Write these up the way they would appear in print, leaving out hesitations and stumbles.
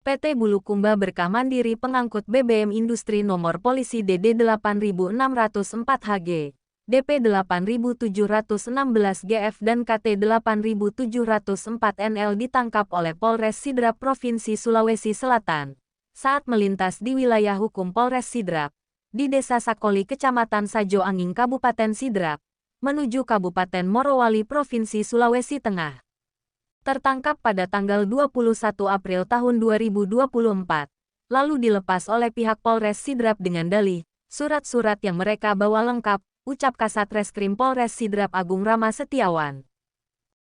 PT Bulukumba Berkah Mandiri Pengangkut BBM Industri Nomor Polisi DD 8604 HG, DP 8716 GF dan KT 8704 NL ditangkap oleh Polres Sidrap Provinsi Sulawesi Selatan saat melintas di wilayah hukum Polres Sidrap di Desa Sakoli Kecamatan Sajo Anging Kabupaten Sidrap menuju Kabupaten Morowali Provinsi Sulawesi Tengah. Tertangkap pada tanggal 21 April tahun 2024, lalu dilepas oleh pihak Polres Sidrap dengan dalih, surat-surat yang mereka bawa lengkap, ucap Kasat Reskrim Polres Sidrap Agung Rama Setiawan.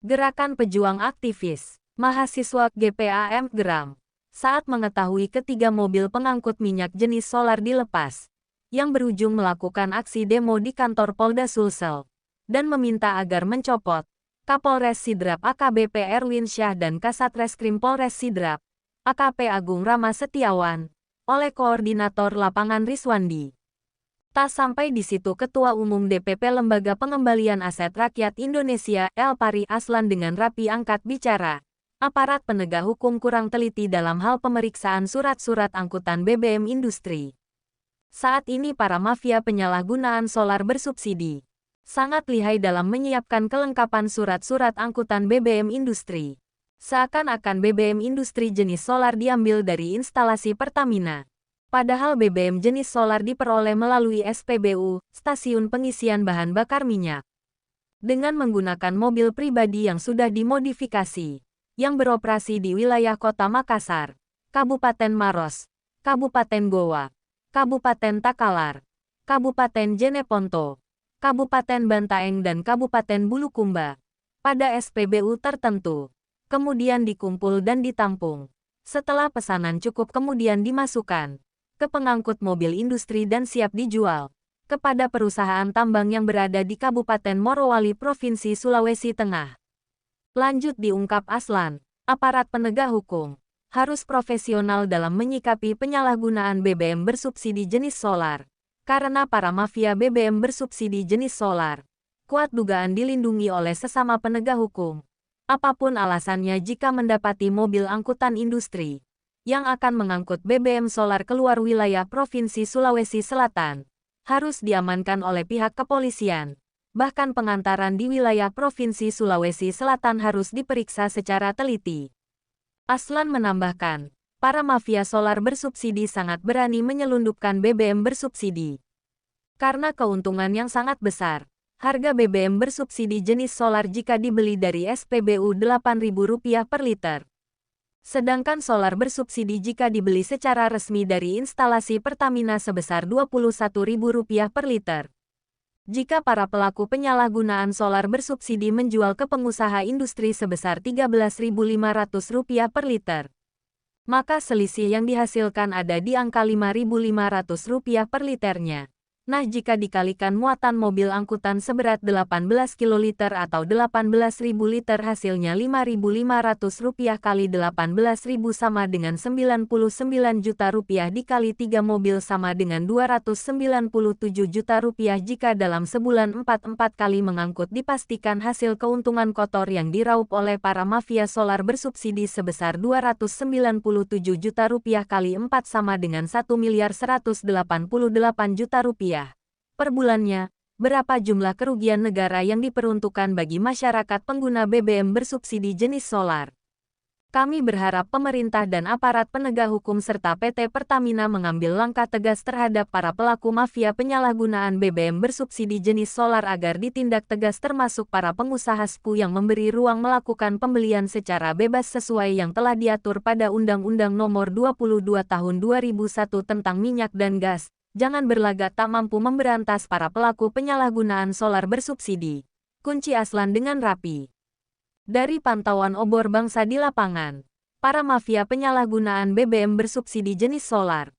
Gerakan Pejuang Aktivis, mahasiswa GPAM geram, saat mengetahui ketiga mobil pengangkut minyak jenis solar dilepas, yang berujung melakukan aksi demo di kantor Polda Sulsel, dan meminta agar mencopot Kapolres Sidrap AKBP Erwin Syah dan Kasat Reskrim Polres Sidrap, AKP Agung Rama Setiawan, oleh Koordinator Lapangan Riswandi. Tak sampai di situ Ketua Umum DPP Lembaga Pengembalian Aset Rakyat Indonesia El Pari Aslan dengan rapi angkat bicara, aparat penegak hukum kurang teliti dalam hal pemeriksaan surat-surat angkutan BBM industri. Saat ini para mafia penyalahgunaan solar bersubsidi sangat lihai dalam menyiapkan kelengkapan surat-surat angkutan BBM industri. Seakan-akan BBM industri jenis solar diambil dari instalasi Pertamina. Padahal BBM jenis solar diperoleh melalui SPBU, Stasiun Pengisian Bahan Bakar Minyak. Dengan menggunakan mobil pribadi yang sudah dimodifikasi, yang beroperasi di wilayah Kota Makassar, Kabupaten Maros, Kabupaten Goa, Kabupaten Takalar, Kabupaten Jeneponto, Kabupaten Bantaeng dan Kabupaten Bulukumba, pada SPBU tertentu, kemudian dikumpul dan ditampung. Setelah pesanan cukup kemudian dimasukkan ke pengangkut mobil industri dan siap dijual kepada perusahaan tambang yang berada di Kabupaten Morowali Provinsi Sulawesi Tengah. Lanjut diungkap Aslan, aparat penegak hukum harus profesional dalam menyikapi penyalahgunaan BBM bersubsidi jenis solar. Karena para mafia BBM bersubsidi jenis solar, kuat dugaan dilindungi oleh sesama penegak hukum. Apapun alasannya jika mendapati mobil angkutan industri yang akan mengangkut BBM solar keluar wilayah Provinsi Sulawesi Selatan, harus diamankan oleh pihak kepolisian. Bahkan pengantaran di wilayah Provinsi Sulawesi Selatan harus diperiksa secara teliti. Aslan menambahkan, para mafia solar bersubsidi sangat berani menyelundupkan BBM bersubsidi. Karena keuntungan yang sangat besar, harga BBM bersubsidi jenis solar jika dibeli dari SPBU Rp8.000 per liter. Sedangkan solar bersubsidi jika dibeli secara resmi dari instalasi Pertamina sebesar Rp21.000 per liter. Jika para pelaku penyalahgunaan solar bersubsidi menjual ke pengusaha industri sebesar Rp13.500 per liter, maka selisih yang dihasilkan ada di angka Rp5.500 per liternya. Nah jika dikalikan muatan mobil angkutan seberat 18 kiloliter atau 18.000 liter hasilnya Rp5.500 kali 18.000 sama dengan Rp99 juta dikali 3 mobil sama dengan Rp297 juta jika dalam sebulan 4 kali mengangkut dipastikan hasil keuntungan kotor yang diraup oleh para mafia solar bersubsidi sebesar Rp297 juta kali 4 sama dengan Rp1.188 juta. Per bulannya, berapa jumlah kerugian negara yang diperuntukkan bagi masyarakat pengguna BBM bersubsidi jenis solar? Kami berharap pemerintah dan aparat penegak hukum serta PT Pertamina mengambil langkah tegas terhadap para pelaku mafia penyalahgunaan BBM bersubsidi jenis solar agar ditindak tegas termasuk para pengusaha SPU yang memberi ruang melakukan pembelian secara bebas sesuai yang telah diatur pada Undang-Undang Nomor 22 Tahun 2001 tentang minyak dan gas. Jangan berlagak tak mampu memberantas para pelaku penyalahgunaan solar bersubsidi. Kunci Aslan dengan rapi. Dari pantauan obor bangsa di lapangan, para mafia penyalahgunaan BBM bersubsidi jenis solar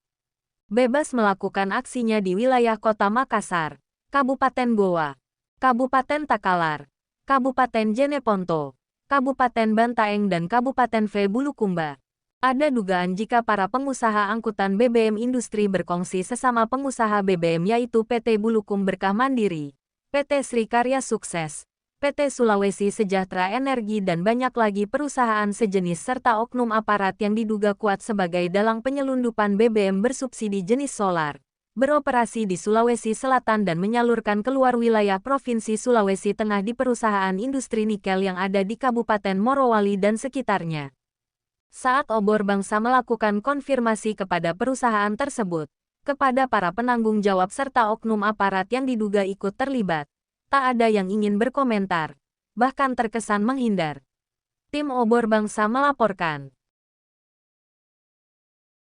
bebas melakukan aksinya di wilayah Kota Makassar, Kabupaten Goa, Kabupaten Takalar, Kabupaten Jeneponto, Kabupaten Bantaeng dan Kabupaten Bulukumba. Ada dugaan jika para pengusaha angkutan BBM industri berkongsi sesama pengusaha BBM yaitu PT Bulukum Berkah Mandiri, PT Sri Karya Sukses, PT Sulawesi Sejahtera Energi dan banyak lagi perusahaan sejenis serta oknum aparat yang diduga kuat sebagai dalang penyelundupan BBM bersubsidi jenis solar, beroperasi di Sulawesi Selatan dan menyalurkan keluar wilayah Provinsi Sulawesi Tengah di perusahaan industri nikel yang ada di Kabupaten Morowali dan sekitarnya. Saat Obor Bangsa melakukan konfirmasi kepada perusahaan tersebut, kepada para penanggung jawab serta oknum aparat yang diduga ikut terlibat, tak ada yang ingin berkomentar, bahkan terkesan menghindar. Tim Obor Bangsa melaporkan.